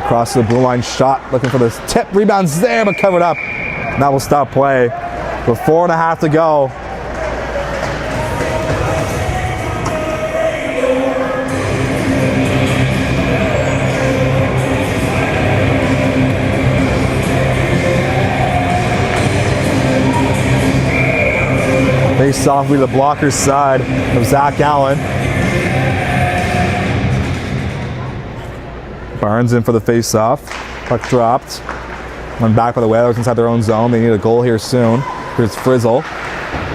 Across the blue line shot, looking for this tip. Rebounds there, but covered up. And that will stop play. With 4.5 to go. Face off with the blocker's side of Zach Allen. Barnes in for the face-off. Puck dropped. One back by the Whalers inside their own zone. They need a goal here soon. Here's Frizzle.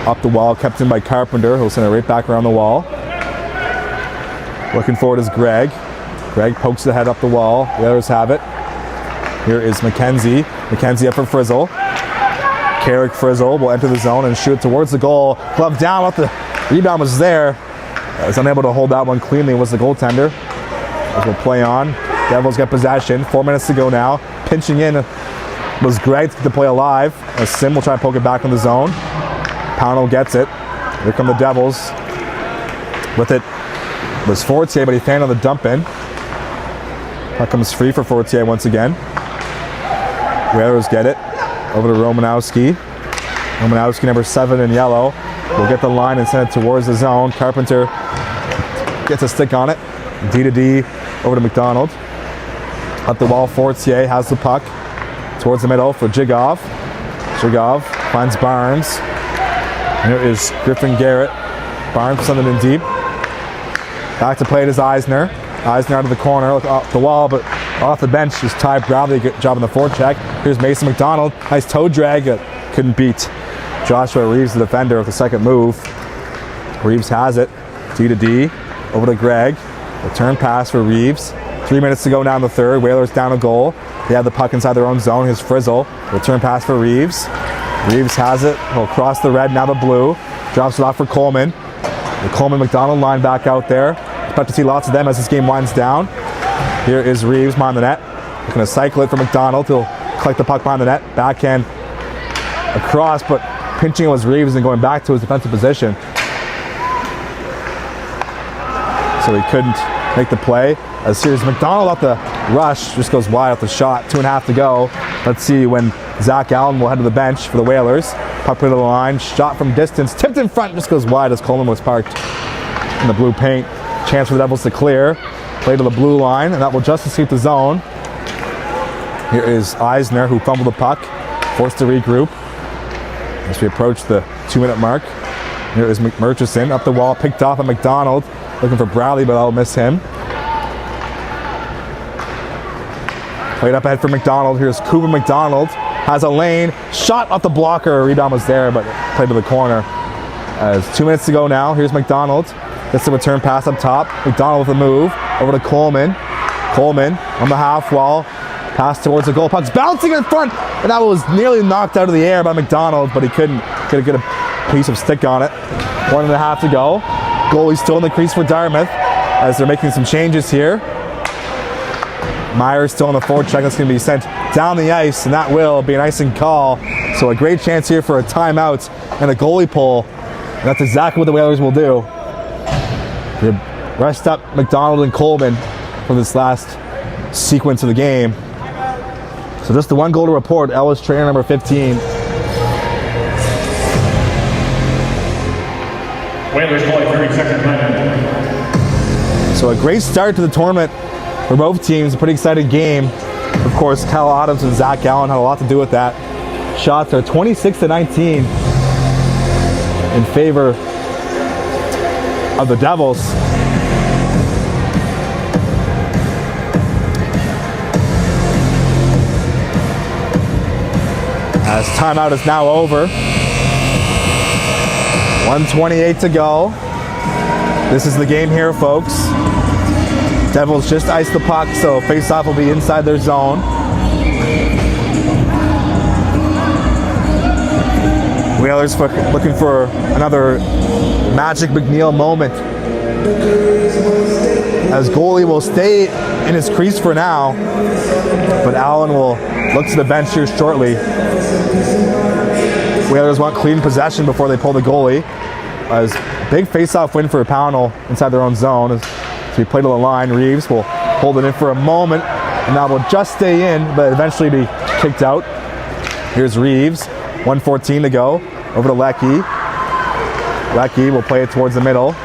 Up the wall, kept in by Carpenter. He'll send it right back around the wall. Looking forward is Greg. Greg pokes the head up the wall. Whalers have it. Here is McKenzie. McKenzie up for Frizzle. Carrick Frizzle will enter the zone and shoot towards the goal. Glove down, but the rebound was there. Was unable to hold that one cleanly was the goaltender. As we'll play on. Devils get possession. 4 minutes to go now. Pinching in was Greg to keep the play alive. As Sim will try to poke it back in the zone. Pownal gets it. Here come the Devils. With it was Fortier, but he fanned on the dump in. Puck comes free for Fortier once again. Whalers get it. Over to Romanowski. Romanowski, number 7 in yellow, will get the line and send it towards the zone. Carpenter gets a stick on it. D to D over to McDonald. Up the wall, Fortier has the puck towards the middle for Jigov. Jigov finds Barnes. Here is Griffin Garrett. Barnes sending in deep. Back to play it is Eisner. Eisner out of the corner, look off the wall, but off the bench is Ty Bradley. Good job on the forecheck. Here's Mason McDonald. Nice toe drag. Couldn't beat Joshua Reeves, the defender, with the second move. Reeves has it. D to D over to Greg. Return pass for Reeves. 3 minutes to go now in the third. Whalers down a goal. They have the puck inside their own zone. Here's Frizzle. Return pass for Reeves. Reeves has it. He'll cross the red, now the blue. Drops it off for Coleman. The Coleman-McDonald line back out there. Expect to see lots of them as this game winds down. Here is Reeves behind the net. Looking to cycle it for McDonald. He'll collect the puck behind the net. Backhand across, but pinching it was Reeves and going back to his defensive position. So he couldn't make the play. As here's McDonald off the rush, just goes wide off the shot. 2.5 to go. Let's see when Zach Allen will head to the bench for the Whalers. Puck put to the line, shot from distance, tipped in front, just goes wide as Coleman was parked in the blue paint. Chance for the Devils to clear. Play to the blue line, and that will just escape the zone. Here is Eisner, who fumbled the puck, forced to regroup as we approach the 2-minute mark. Here is Murchison up the wall, picked off at McDonald, looking for Bradley, but I'll miss him. Played up ahead for McDonald. Here's Cooper McDonald. Has a lane. Shot off the blocker. Rebound was there, but played to the corner. As 2 minutes to go now. Here's McDonald. Gets the return pass up top. McDonald with a move. Over to Coleman. Coleman on the half wall. Pass towards the goal. Puck's bouncing in front. And that was nearly knocked out of the air by McDonald, but he couldn't get a piece of stick on it. 1.5 to go. Goalie still in the crease for Dartmouth as they're making some changes here. Myers still on the forecheck. That's going to be sent down the ice, and that will be an icing call. So a great chance here for a timeout and a goalie pull. And that's exactly what the Whalers will do. They rest up McDonald and Coleman for this last sequence of the game. So just the one goal to report. Ellis Trainer, number 15. Whalers play 30 seconds left. So a great start to the tournament for both teams. A pretty exciting game. Of course, Kyle Adams and Zach Allen had a lot to do with that. Shots are 26-19 in favor of the Devils. As timeout is now over. 1:28 to go. This is the game here, folks. Devils just iced the puck, so face-off will be inside their zone. Whalers looking for another magic McNeil moment. As goalie will stay in his crease for now, but Allen will look to the bench here shortly. Whalers want clean possession before they pull the goalie. As big face-off win for Pownal inside their own zone. As we play to the line, Reeves will hold it in for a moment, and that will just stay in, but eventually be kicked out. Here's Reeves, 1:14 to go, over to Leckie. Leckie will play it towards the middle.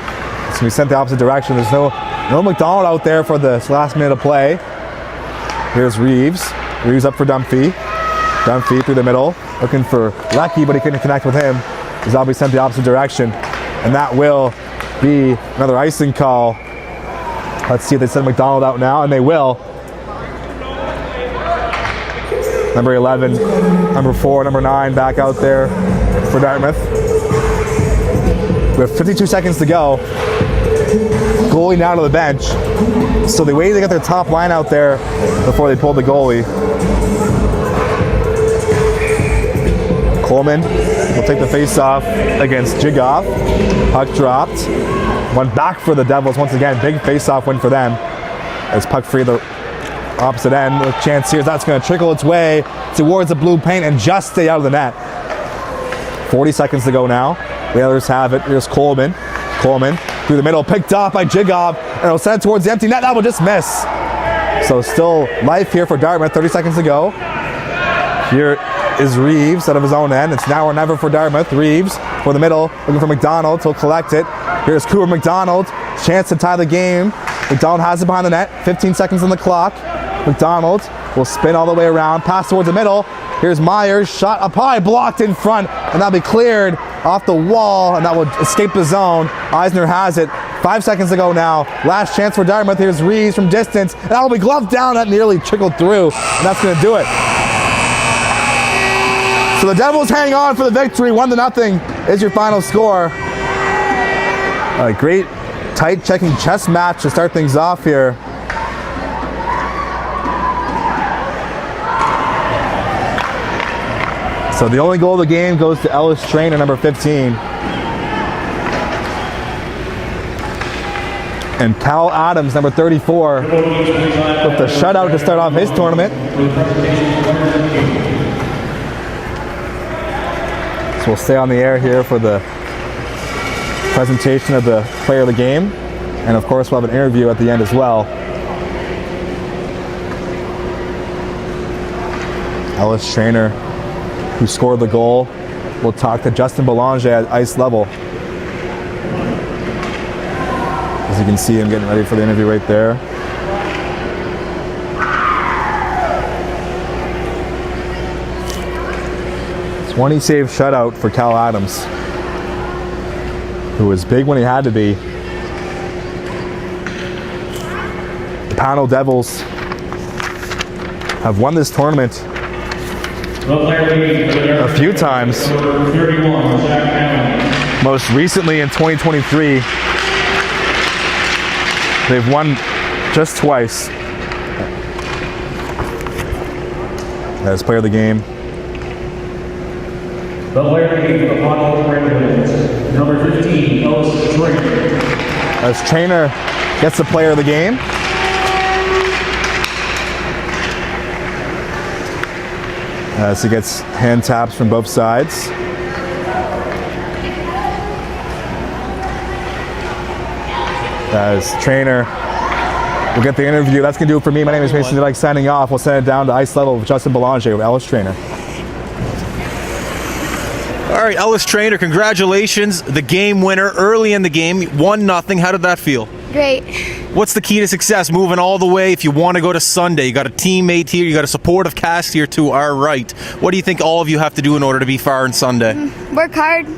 It's going to be sent the opposite direction. There's no McDonald out there for this last minute of play. Here's Reeves. Reeves up for Dunphy. Dunphy through the middle, looking for Leckie, but he couldn't connect with him. He's obviously sent the opposite direction, and that will be another icing call. Let's see if they send McDonald out now, and they will. Number 11, number 4, number 9 back out there for Dartmouth. We have 52 seconds to go. Goalie now to the bench. So they waited to get their top line out there before they pulled the goalie. Coleman will take the face-off against Jigov. Puck dropped. Went back for the Devils once again. Big face-off win for them. As puck free the opposite end. A chance here. That's going to trickle its way towards the blue paint and just stay out of the net. 40 seconds to go now. Whalers have it. Here's Coleman. Coleman through the middle. Picked off by Jigov. And it'll send it towards the empty net. That will just miss. So still life here for Dartmouth. 30 seconds to go. Here is Reeves out of his own end. It's now or never for Dartmouth. Reeves for the middle, looking for McDonald. He'll collect it. Here's Cooper McDonald. Chance to tie the game. McDonald has it behind the net. 15 seconds on the clock. McDonald will spin all the way around. Pass towards the middle. Here's Myers. Shot up high. Blocked in front. And that'll be cleared off the wall. And that will escape the zone. Eisner has it. 5 seconds to go now. Last chance for Dartmouth. Here's Reeves from distance. And that'll be gloved down. That nearly trickled through. And that's going to do it. So the Devils hang on for the victory. 1-0 is your final score. A great tight checking chess match to start things off here. So the only goal of the game goes to Ellis Trainer, number 15. And Cal Adams, number 34, with the shutout to start off his tournament. So we'll stay on the air here for the presentation of the player of the game. And of course, we'll have an interview at the end as well. Ellis Trainer, who scored the goal, will talk to Justin Belanger at ice level. As you can see him getting ready for the interview right there. It's 20-save shutout for Cal Adams, who was big when he had to be. The Pownal Devils have won this tournament a few times. Most recently in 2023, they've won just twice. As player of the game. The player of the game for the Pownal Ravens, number 15, Ellis Trainer. As Trainer gets the player of the game. As he gets hand taps from both sides. As Trainer will get the interview. That's going to do it for me. My name is Mason Dyke signing off. We'll send it down to ice level with Justin Belanger with Ellis Trainer. All right, Ellis Trainer, congratulations. The game winner early in the game, 1-0. How did that feel? Great. What's the key to success? Moving all the way if you want to go to Sunday. You got a teammate here, you got a supportive cast here to our right. What do you think all of you have to do in order to be far on Sunday? Work hard,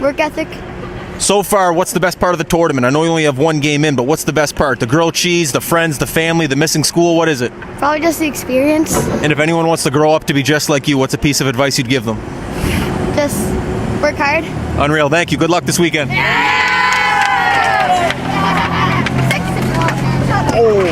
work ethic. So far, what's the best part of the tournament? I know you only have one game in, but what's the best part? The grilled cheese, the friends, the family, the missing school, what is it? Probably just the experience. And if anyone wants to grow up to be just like you, what's a piece of advice you'd give them? Just work hard. Unreal, thank you. Good luck this weekend. Yeah! Oh!